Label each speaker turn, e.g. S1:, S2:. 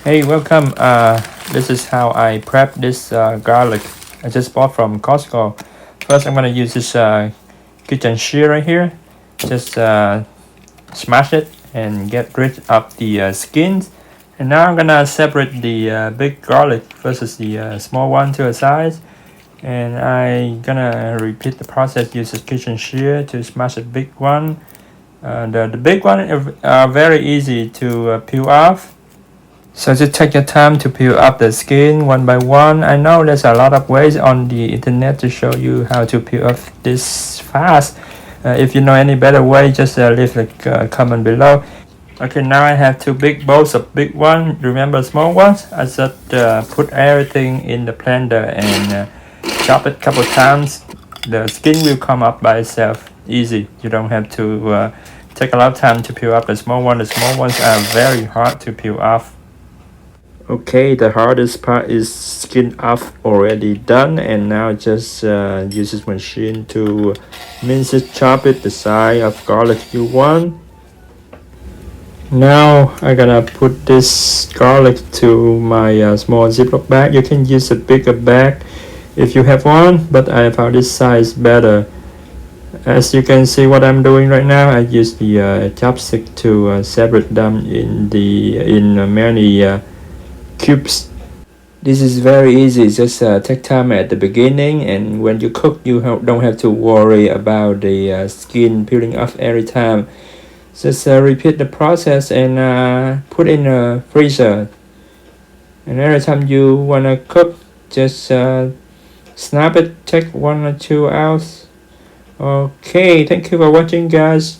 S1: Hey, welcome. This is how I prep this garlic I just bought from Costco. First, I'm gonna use this kitchen shear right here. Just smash it and get rid of the skins. And now I'm gonna separate the big garlic versus the small one to a size. And I'm gonna repeat the process. Use the kitchen shear to smash the big one. The big one are very easy to peel off. So just take your time to peel up the skin one by one. I know there's a lot of ways on the internet to show you how to peel off this fast. If you know any better way, just leave a comment below. Okay, now I have two big bowls of big one. Remember small ones? I just put everything in the blender and chop it a couple times. The skin will come up by itself. Easy. You don't have to take a lot of time to peel up the small one. The small ones are very hard to peel off. Okay, the hardest part is skin off already done, and now just use this machine to mince it, chop it the size of garlic you want. Now I'm gonna put this garlic to my small Ziploc bag. You can use a bigger bag if you have one, but I found this size better. As you can see what I'm doing right now, I use the chopstick to separate them in many cubes. This is very easy. Just take time at the beginning, and when you cook you don't have to worry about the skin peeling off every time. Just repeat the process and put in a freezer, and every time you want to cook, just snap it, take 1 or 2 hours. Okay, thank you for watching, guys.